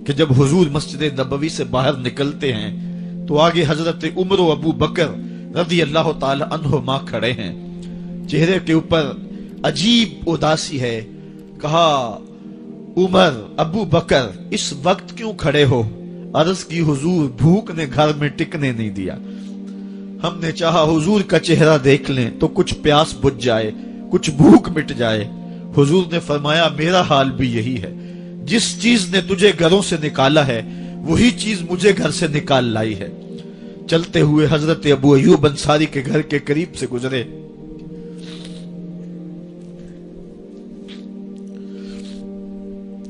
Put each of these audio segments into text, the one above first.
کہ جب حضور مسجد نبوی سے باہر نکلتے ہیں تو آگے حضرت عمر و ابو بکر رضی اللہ تعالی عنہما کھڑے ہیں، چہرے کے اوپر عجیب اداسی ہے۔ کہا عمر ابو بکر اس وقت کیوں کھڑے ہو؟ عرض کی حضور بھوک نے گھر میں ٹکنے نہیں دیا، ہم نے چاہا حضور کا چہرہ دیکھ لیں تو کچھ پیاس بجھ جائے، کچھ بھوک مٹ جائے۔ حضور نے فرمایا میرا حال بھی یہی ہے، جس چیز نے تجھے گھروں سے نکالا ہے وہی چیز مجھے گھر سے نکال لائی ہے۔ چلتے ہوئے حضرت ابو ایوب انصاری کے گھر کے قریب سے گزرے،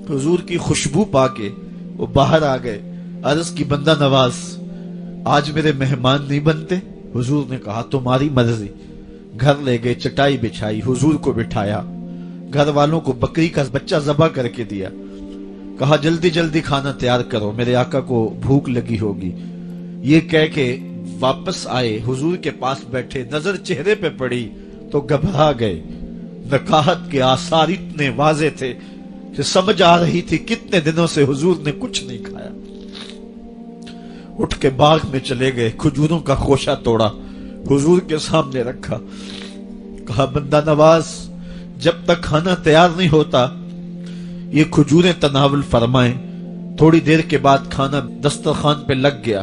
حضور کی خوشبو پا کے وہ باہر آ گئے۔ عرض کی بندہ نواز آج میرے مہمان نہیں بنتے؟ حضور نے کہا تمہاری مرضی۔ گھر لے گئے، چٹائی بچھائی، حضور کو بٹھایا، گھر والوں کو بکری کا بچہ ذبح کر کے دیا، کہا جلدی جلدی کھانا تیار کرو، میرے آقا کو بھوک لگی ہوگی۔ یہ کہہ کے واپس آئے، حضور کے پاس بیٹھے، نظر چہرے پہ پڑی تو گھبرا گئے۔ نکاحت کے آثار اتنے واضح تھے کہ سمجھ آ رہی تھی کتنے دنوں سے حضور نے کچھ نہیں کھایا۔ اٹھ کے باغ میں چلے گئے، کھجوروں کا خوشہ توڑا، حضور کے سامنے رکھا، کہا بندہ نواز جب تک کھانا تیار نہیں ہوتا یہ کھجوریں تناول فرمائیں۔ تھوڑی دیر کے بعد کھانا دسترخوان پہ لگ گیا،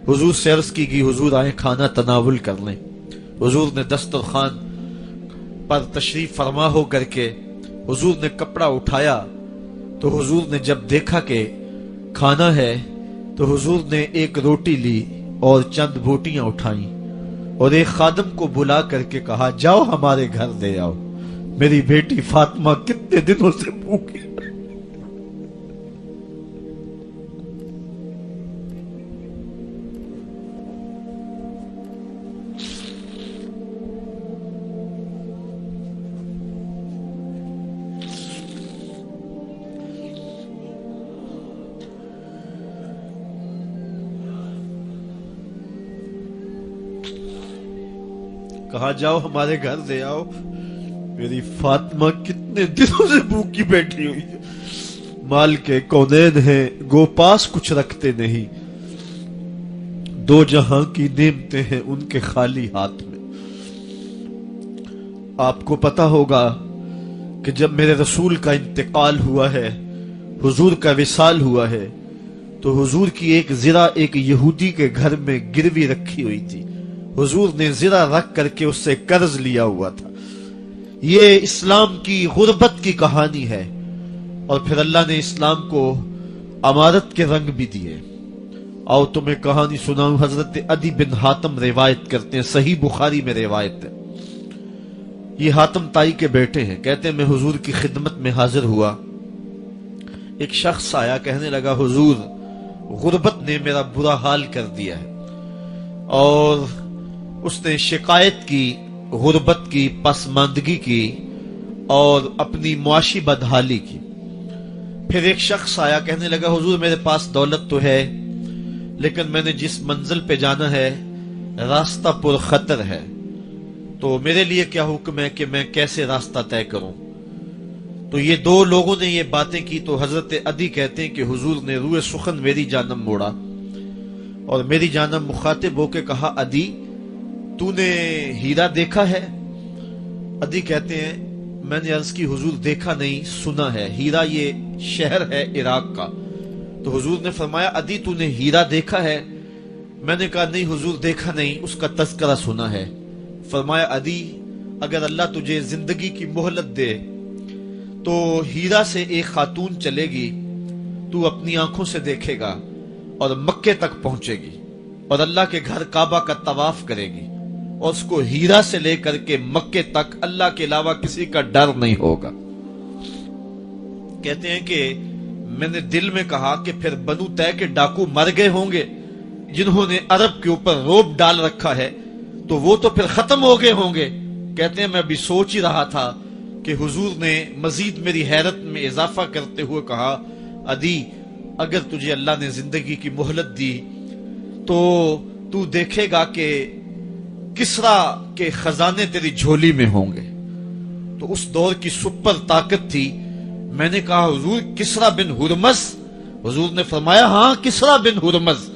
حضور سے عرض کی گئی حضور آئیں کھانا تناول کر لیں۔ حضور نے دسترخوان پر تشریف فرما ہو کر کے حضور نے کپڑا اٹھایا تو حضور نے جب دیکھا کہ کھانا ہے تو حضور نے ایک روٹی لی اور چند بوٹیاں اٹھائیں اور ایک خادم کو بلا کر کے کہا جاؤ ہمارے گھر دے آؤ، میری بیٹی فاطمہ کتنے دنوں سے بھوکی۔ کہا جاؤ ہمارے گھر دے آؤ، میری فاطمہ کتنے دنوں سے بھوکی بیٹھی ہوئی ہے۔ مال کے کونین ہیں گو پاس کچھ رکھتے نہیں، دو جہاں کی نعمتیں ہیں ان کے خالی ہاتھ میں۔ آپ کو پتا ہوگا کہ جب میرے رسول کا انتقال ہوا ہے، حضور کا وصال ہوا ہے، تو حضور کی ایک زرہ ایک یہودی کے گھر میں گروی رکھی ہوئی تھی، حضور نے زرہ رکھ کر کے اس سے قرض لیا ہوا تھا۔ یہ اسلام کی غربت کی کہانی ہے، اور پھر اللہ نے اسلام کو امارت کے رنگ بھی دیے۔ آؤ تمہیں کہانی سناؤں، حضرت عدی بن حاتم روایت کرتے ہیں، صحیح بخاری میں روایت ہے۔ یہ حاتم تائی کے بیٹے ہیں، کہتے ہیں میں حضور کی خدمت میں حاضر ہوا، ایک شخص آیا کہنے لگا حضور غربت نے میرا برا حال کر دیا ہے، اور اس نے شکایت کی غربت کی، پسماندگی کی اور اپنی معاشی بدحالی کی۔ پھر ایک شخص آیا کہنے لگا حضور میرے پاس دولت تو ہے لیکن میں نے جس منزل پہ جانا ہے راستہ پر خطر ہے، تو میرے لیے کیا حکم ہے کہ میں کیسے راستہ طے کروں؟ تو یہ دو لوگوں نے یہ باتیں کی تو حضرت عدی کہتے ہیں کہ حضور نے روئے سخن میری جانب موڑا اور میری جانب مخاطب ہو کے کہا عدی تو نے ہیرا دیکھا ہے؟ عدی کہتے ہیں میں نے عرض کی حضور دیکھا نہیں، سنا ہے، ہیرا یہ شہر ہے عراق کا۔ تو حضور نے فرمایا عدی تو نے ہیرا دیکھا ہے؟ میں نے کہا نہیں حضور دیکھا نہیں، اس کا تذکرہ سنا ہے۔ فرمایا عدی اگر اللہ تجھے زندگی کی مہلت دے تو ہیرا سے ایک خاتون چلے گی، تو اپنی آنکھوں سے دیکھے گا اور مکے تک پہنچے گی اور اللہ کے گھر کعبہ کا طواف کرے گی، اور اس کو ہیرا سے لے کر کے مکے تک اللہ کے علاوہ کسی کا ڈر نہیں ہوگا۔ کہتے ہیں کہ میں نے دل میں کہا کہ پھر بنو طے کے ڈاکو مر گئے ہوں گے جنہوں نے عرب کے اوپر روب ڈال رکھا ہے، تو وہ تو پھر ختم ہو گئے ہوں گے۔ کہتے ہیں میں ابھی سوچ ہی رہا تھا کہ حضور نے مزید میری حیرت میں اضافہ کرتے ہوئے کہا عدی اگر تجھے اللہ نے زندگی کی مہلت دی تو تو دیکھے گا کہ کسرا کے خزانے تیری جھولی میں ہوں گے۔ تو اس دور کی سپر طاقت تھی۔ میں نے کہا حضور کسرا بن ہرمز حضور نے فرمایا ہاں کسرا بن ہرمز.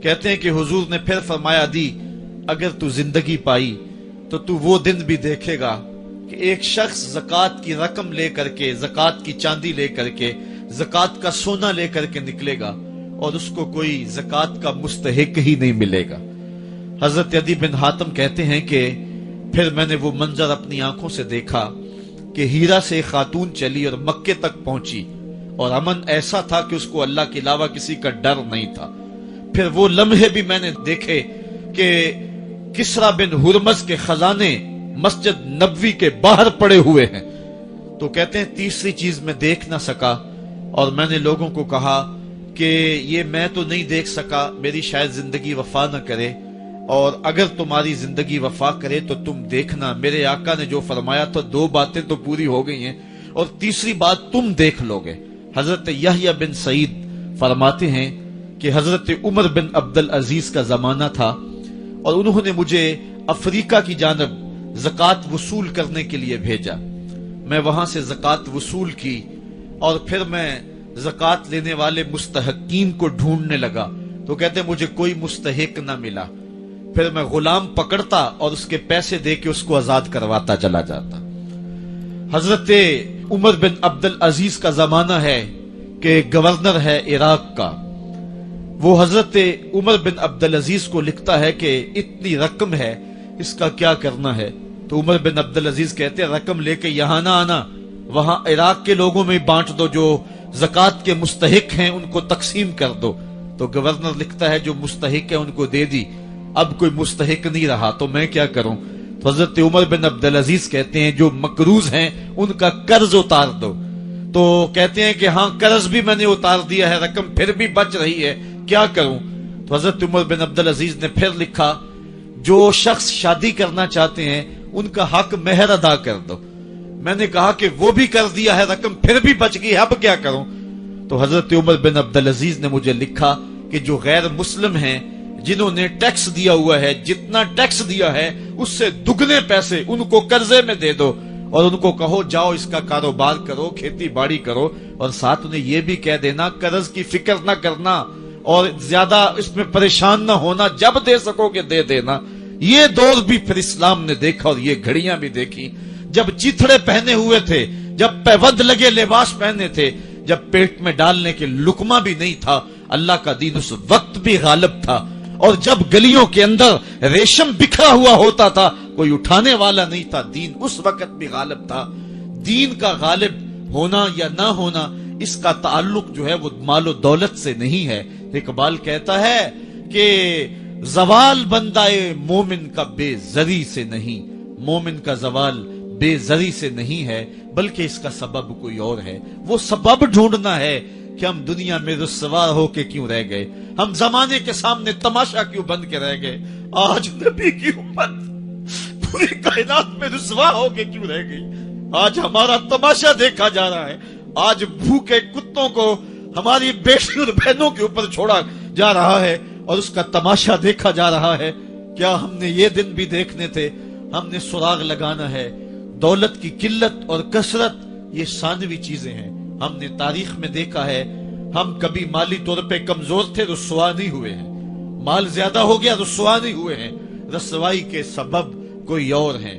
کہتے ہیں کہ حضور نے پھر فرمایا دی اگر تو زندگی پائی تو تو وہ دن بھی دیکھے گا کہ ایک شخص زکوٰۃ کی رقم لے کر کے، زکوٰۃ کی چاندی لے کر کے، زکوٰۃ کا سونا لے کر کے نکلے گا اور اس کو کوئی زکوٰۃ کا مستحق ہی نہیں ملے گا. حضرت عدی بن حاتم کہتے ہیں کہ پھر میں نے وہ منظر اپنی آنکھوں سے دیکھا کہ ہیرا سے ایک خاتون چلی اور مکے تک پہنچی اور امن ایسا تھا کہ اس کو اللہ کے علاوہ کسی کا ڈر نہیں تھا. پھر وہ لمحے بھی میں نے دیکھے کہ کسرا بن ہرمز کے خزانے مسجد نبوی کے باہر پڑے ہوئے ہیں. تو کہتے ہیں تیسری چیز میں دیکھ نہ سکا اور میں نے لوگوں کو کہا کہ یہ میں تو نہیں دیکھ سکا، میری شاید زندگی وفا نہ کرے، اور اگر تمہاری زندگی وفا کرے تو تم دیکھنا میرے آقا نے جو فرمایا تو 2 باتیں تو پوری ہو گئی ہیں اور تیسری بات تم دیکھ لو گے. حضرت یحییٰ بن سعید فرماتے ہیں کہ حضرت عمر بن عبدالعزیز کا زمانہ تھا اور انہوں نے مجھے افریقہ کی جانب زکوٰۃ وصول کرنے کے لیے بھیجا. میں وہاں سے زکوٰۃ وصول کی اور پھر میں زکوٰۃ لینے والے مستحقین کو ڈھونڈنے لگا تو کہتے مجھے کوئی مستحق نہ ملا. پھر میں غلام پکڑتا اور اس کے پیسے دے کے اس کو آزاد کرواتا چلا جاتا. حضرت عمر بن عبدالعزیز کا زمانہ ہے کہ گورنر ہے عراق کا. وہ حضرت عمر بن عبدالعزیز کو لکھتا ہے کہ اتنی رقم ہے، اس کا کیا کرنا ہے؟ تو عمر بن عبدالعزیز کہتے ہیں رقم لے کے یہاں نہ آنا، وہاں عراق کے لوگوں میں بانٹ دو، جو زکوٰۃ کے مستحق ہیں ان کو تقسیم کر دو. تو گورنر لکھتا ہے جو مستحق ہے ان کو دے دی، اب کوئی مستحق نہیں رہا تو میں کیا کروں؟ تو حضرت عمر بن عبدالعزیز کہتے ہیں جو مقروض ہیں ان کا قرض اتار دو. تو کہتے ہیں کہ ہاں قرض بھی میں نے اتار دیا ہے، رقم پھر بھی بچ رہی ہے، کیا کروں؟ تو حضرت عمر بن عبدالعزیز نے پھر لکھا جو شخص شادی کرنا چاہتے ہیں ان کا حق مہر ادا کر دو. میں نے کہا کہ وہ بھی کر دیا ہے، رقم پھر بھی بچ گئی، اب کیا کروں؟ تو حضرت عمر بن عبدالعزیز نے مجھے لکھا کہ جو غیر مسلم ہیں جنہوں نے ٹیکس دیا ہوا ہے، جتنا ٹیکس دیا ہے اس سے دگنے پیسے ان کو قرضے میں دے دو اور ان کو کہو جاؤ اس کا کاروبار کرو، کھیتی باڑی کرو، اور ساتھ انہیں یہ بھی کہہ دینا قرض کی فکر نہ کرنا اور زیادہ اس میں پریشان نہ ہونا، جب دے سکو گے دے دینا. یہ دور بھی پھر اسلام نے دیکھا اور یہ گھڑیاں بھی دیکھی جب چیتھڑے پہنے ہوئے تھے، جب پیوند لگے لباس پہنے تھے، جب پیٹ میں ڈالنے کے لقمہ بھی نہیں تھا. اللہ کا دین اس وقت بھی غالب تھا، اور جب گلیوں کے اندر ریشم بکھرا ہوا ہوتا تھا کوئی اٹھانے والا نہیں تھا، دین اس وقت بھی غالب تھا. دین کا غالب ہونا یا نہ ہونا اس کا تعلق جو ہے وہ مال و دولت سے نہیں ہے. اقبال کہتا ہے کہ زوال بندہ مومن کا بے زری سے نہیں، مومن کا زوال بے زری سے نہیں ہے بلکہ اس کا سبب کوئی اور ہے. وہ سبب ڈھونڈنا ہے کہ ہم دنیا میں رسوا ہو کے کیوں رہ گئے، ہم زمانے کے سامنے تماشا کیوں بن کے رہ گئے. آج نبی کی امت پوری کائنات میں رسوا ہو کے کیوں رہ گئی. آج ہمارا تماشا دیکھا جا رہا ہے، آج بھوکے کتوں کو ہماری بیٹی اور بہنوں کے اوپر چھوڑا جا رہا ہے اور اس کا تماشا دیکھا جا رہا ہے. کیا ہم نے یہ دن بھی دیکھنے تھے؟ ہم نے سراغ لگانا ہے. دولت کی قلت اور کثرت یہ ثانوی چیزیں ہیں. ہم نے تاریخ میں دیکھا ہے ہم کبھی مالی طور پہ کمزور تھے، رسوا نہیں ہوئے ہیں. مال زیادہ ہو گیا، رسوا نہیں ہوئے ہیں. رسوائی کے سبب کوئی اور ہیں.